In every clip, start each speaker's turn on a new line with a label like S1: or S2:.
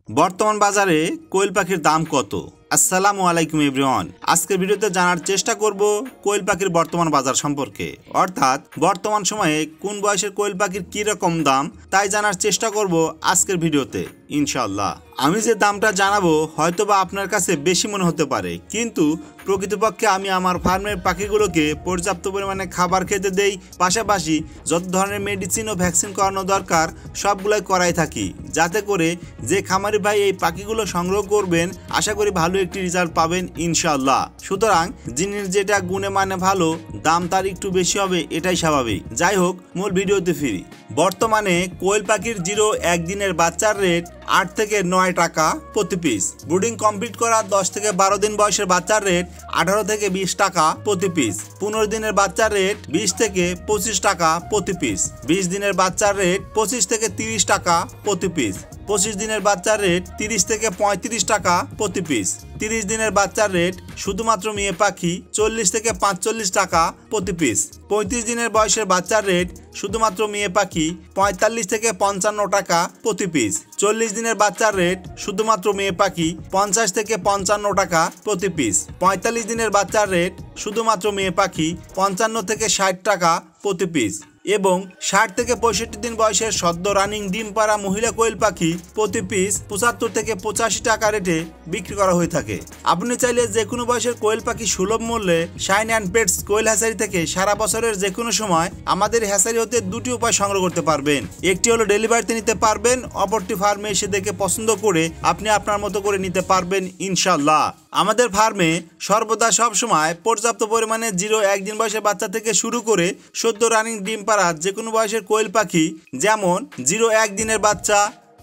S1: বর্তমান বাজারে কোয়েল পাখির দাম কত? আসসালামু আলাইকুম এভরিওয়ান। আজকের ভিডিওতে জানার চেষ্টা করব কোয়েল পাখির বর্তমান বাজার সম্পর্কে, অর্থাৎ বর্তমান সময়ে কোন বয়সের কোয়েল পাখির কী রকম দাম তাই জানার চেষ্টা করব আজকের ভিডিওতে ইনশাআল্লাহ। আমি যে দামটা জানাবো হয়তোবা আপনার কাছে বেশি মনে হতে পারে, কিন্তু প্রকৃতপক্ষে আমি আমার ফার্মের পাখিগুলোকে পর্যাপ্ত পরিমাণে খাবার খেতে দেই, পাশাপাশি যত ধরনের মেডিসিন ও ভ্যাকসিন করানো দরকার সবগুলোই করাই থাকি, যাতে করে যে খামারি ভাই এই পাখিগুলো সংগ্রহ করবেন আশা করি ভালো একটি রেজাল্ট পাবেন ইনশাআল্লাহ। সুতরাং জিনিস যেটা গুণে মানে ভালো, দাম তার একটু বেশি হবে, এটাই স্বাভাবিক। যাই হোক, মূল ভিডিওতে ফিরি। বর্তমানে কোয়েল পাখির 0-1 দিনের বাচ্চার রেট 8 থেকে 9 টাকা প্রতি পিস। ব্রুডিং কমপ্লিট করা 10 থেকে 12 দিন বয়সের বাচ্চার রেট 18 থেকে 20 টাকা প্রতি পিস। 15 দিনের বাচ্চার রেট 20 থেকে 25 টাকা প্রতি পিস। 20 দিনের বাচ্চার রেট 25 থেকে 30 টাকা প্রতি পিস। 25 দিনের বাচ্চার রেট 30 থেকে 35 টাকা প্রতি পিস। 30 দিনের বাচ্চার রেট শুধুমাত্র মেয়ে পাখি 40 থেকে 45 টাকা প্রতি পিস। 35 দিনের বয়সের বাচ্চার রেট শুধুমাত্র মেয়ে পাখি 45 থেকে 55 টাকা প্রতি পিস। 40 দিনের বাচ্চার রেট শুধুমাত্র মেয়ে পাখি 50 থেকে 55 টাকা প্রতি পিস। 45 দিনের বাচ্চার রেট শুধুমাত্র মেয়ে পাখি 55 থেকে 60 টাকা প্রতি পিস। এবং 60 থেকে 65 দিন বয়সের সদ্য রানিং ডিম পাড়া মহিলা কোয়েল পাখি প্রতি পিস 75 থেকে 85 টাকা রেটে বিক্রি করা হয়ে থাকে। আপনি চাইলে যে কোনো বয়সের কোয়েল পাখি সুলভ মূল্যে Shine and pets Koel Hatchery থেকে সারা বছরের যে কোনো সময় আমাদের হ্যাচারি হতে দুটি উপায় সংগ্রহ করতে পারবেন। একটি হলো ডেলিভারিতে নিতে পারবেন, অপরটি ফার্মে এসে দেখে পছন্দ করে আপনি আপনার মতো করে নিতে পারবেন ইনশাআল্লাহ। আমাদের ফার্মে সর্বদা সবসময় পর্যাপ্ত পরিমাণে 0-1 দিন বয়সের বাচ্চা থেকে শুরু করে সদ্য রানিং ডিম পাড়া যে কোনো বয়সের কোয়েল পাখি, যেমন 0-1 দিনের বাচ্চা,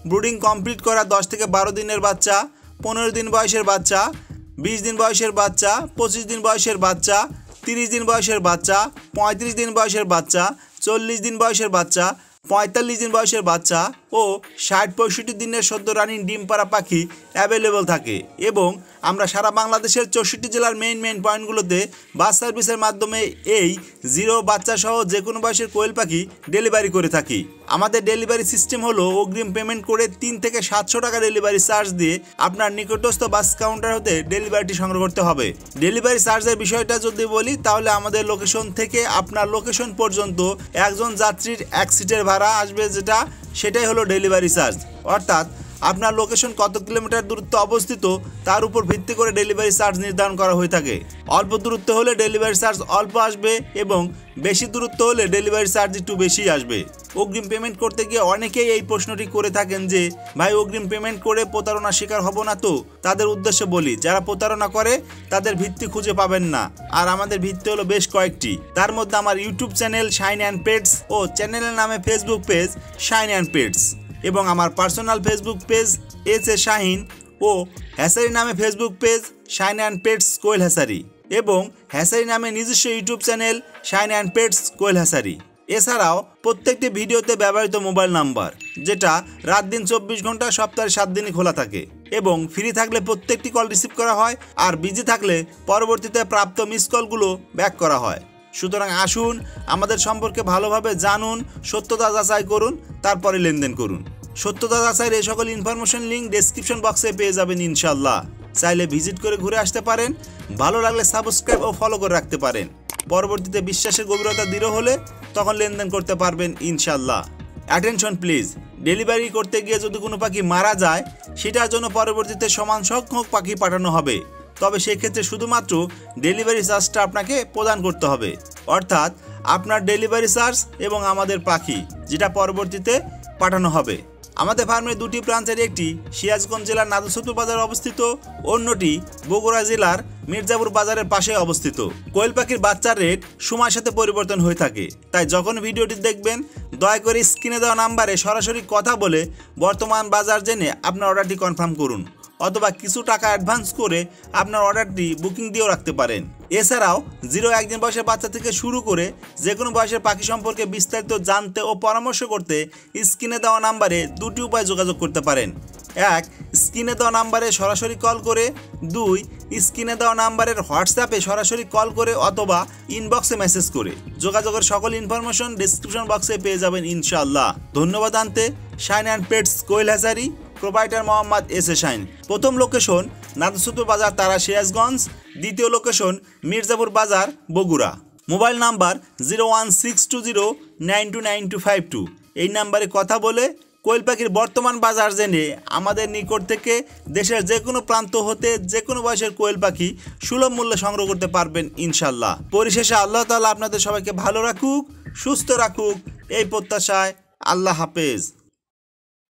S1: ব্রুডিং কমপ্লিট করা 10 থেকে 12 দিনের বাচ্চা, 15 দিন বয়সের বাচ্চা, 20 দিন বয়সের বাচ্চা, 25 দিন বয়সের বাচ্চা, 30 দিন বয়সের বাচ্চা, 35 দিন বয়সের বাচ্চা, 40 দিন বয়সের বাচ্চা, 45 দিন বয়সের বাচ্চা ও 60-65 দিনের সদ্য রানিং ডিম পাড়া পাখি অ্যাভেলেবল থাকে। এবং আমরা সারা বাংলাদেশের 64 জেলার মেইন পয়েন্টগুলোতে বাস সার্ভিসের মাধ্যমে এই 0 বাচ্চা সহ যে কোনো বয়সের কোয়েল পাখি ডেলিভারি করে থাকি। আমাদের ডেলিভারি সিস্টেম হলো অগ্রিম পেমেন্ট করে 3 থেকে 700 টাকা ডেলিভারি চার্জ দিয়ে আপনার নিকটস্থ বাস কাউন্টার হতে ডেলিভারিটি সংগ্রহ করতে হবে। ডেলিভারি চার্জের বিষয়টা যদি বলি, তাহলে আমাদের লোকেশন থেকে আপনার লোকেশন পর্যন্ত একজন যাত্রীর 1 সিটের ভাড়া আসবে, সেটাই হলো ডেলিভারি চার্জ। অর্থাৎ আপনার লোকেশন কত কিলোমিটার দূরত্ব অবস্থিত তার উপর ভিত্তি করে ডেলিভারি চার্জ নির্ধারণ করা হয়ে থাকে। অল্প দূরত্ব হলে ডেলিভারি চার্জ অল্প আসবে এবং বেশি দূরত্ব হলে ডেলিভারি চার্জ একটু বেশি আসবে। অগ্রিম পেমেন্ট করতে গিয়ে অনেকেই এই প্রশ্নটি করে থাকেন যে ভাই, অগ্রিম পেমেন্ট করে প্রতারণার শিকার হব না তো? তাদের উদ্দেশ্যে বলি, যারা প্রতারণা করে তাদের ভিত্তি খুঁজে পাবেন না। আর আমাদের ভিত্তি হলো বেশ কয়েকটি, তার মধ্যে আমার YouTube channel shine and pets ও চ্যানেলের নামে Facebook page shine and pets, এবং আমার personal Facebook page S A. Shahin ও হ্যাচারি নামে Facebook page shine and pets Koel hatchery, এবং হ্যাচারি নামে নিজস্ব YouTube channel shine and pets Koel hatchery. এছাড়াও প্রত্যেকটি ভিডিওতে ব্যবহৃত মোবাইল নাম্বার, যেটা রাত দিন 24 ঘন্টা সপ্তাহে 7 দিনই খোলা থাকে, এবং ফ্রি থাকলে প্রত্যেকটি কল রিসিভ করা হয়, আর বিজি থাকলে পরবর্তীতে প্রাপ্ত মিস কলগুলো ব্যাক করা হয়। সুতরাং আসুন আমাদের সম্পর্কে ভালোভাবে জানুন, সত্যতা যাচাই করুন, তারপরে লেনদেন করুন। সত্যতা যাচাইয়ের এই সকল ইনফরমেশন লিঙ্ক ডেসক্রিপশন বক্সে পেয়ে যাবেন ইনশাআল্লাহ। চাইলে ভিজিট করে ঘুরে আসতে পারেন, ভালো লাগলে সাবস্ক্রাইব ও ফলো করে রাখতে পারেন। পরবর্তীতে বিশ্বাসের গভীরতা দৃঢ় হলে তখন লেনদেন করতে পারবেন ইনশাআল্লাহ। অ্যাটেনশন প্লিজ, ডেলিভারি করতে গিয়ে যদি কোনো পাখি মারা যায়, সেটার জন্য পরবর্তীতে সমান সংখ্যক পাখি পাঠানো হবে, তবে সেক্ষেত্রে শুধুমাত্র ডেলিভারি চার্জটা আপনাকে প্রদান করতে হবে। অর্থাৎ আপনার ডেলিভারি চার্জ এবং আমাদের পাখি, যেটা পরবর্তীতে পাঠানো হবে। আমাদের ফার্মের দুটি ব্রাঞ্চের একটি সিরাজগঞ্জ জেলার নাদুসতু বাজারে অবস্থিত, অন্যটি বগুড়া জেলার মির্জাপুর বাজারের পাশে অবস্থিত। কোয়েল পাখির বাচ্চার রেট সময়ের সাথে পরিবর্তন হয়ে থাকে, তাই যখন ভিডিওটি দেখবেন দয়া করে স্ক্রিনে দেওয়া নাম্বারে সরাসরি কথা বলে বর্তমান বাজার জেনে আপনার অর্ডারটি কনফার্ম করুন, অথবা কিছু টাকা অ্যাডভান্স করে আপনার অর্ডারটি বুকিং দিয়েও রাখতে পারেন। এছাড়াও 0-1 দিন বয়সের বাচ্চা থেকে শুরু করে যে কোনো বয়সের পাখি সম্পর্কে বিস্তারিত জানতে ও পরামর্শ করতে স্ক্রিনে দেওয়া নাম্বারে দুটি উপায়ে যোগাযোগ করতে পারেন। 1, স্ক্রিনে দেওয়া নাম্বারে সরাসরি কল করে। 2, স্ক্রিনে দেওয়া নাম্বারের হোয়াটসঅ্যাপে সরাসরি কল করে অথবা ইনবক্সে মেসেজ করে। যোগাযোগের সকল ইনফরমেশন ডেসক্রিপশন বক্সে পেয়ে যাবেন ইনশাআল্লাহ। ধন্যবাদ আনতে Shine and pets Koel Hatchery, provider Mohammad S A Shine. প্রথম লোকেশন নাদুসুতুর বাজার তারা সিরাজগঞ্জ, দ্বিতীয় লোকেশন মির্জাপুর বাজার বগুড়া। Mobile number 01620929252। এই নাম্বারে কথা বলে কোয়েল পাখির বর্তমান বাজার জেনে আমাদের নিকট থেকে দেশের যে কোনো প্রান্ত হতে যে কোনো বয়সের কোয়েল পাখি সুলভ মূল্যে সংগ্রহ করতে পারবেন ইনশাল্লাহ। পরিশেষে আল্লাহ তাআলা আপনাদের সবাইকে ভালো রাখুক, সুস্থ রাখুক এই প্রত্যাশায়। আল্লাহ হাফেজ।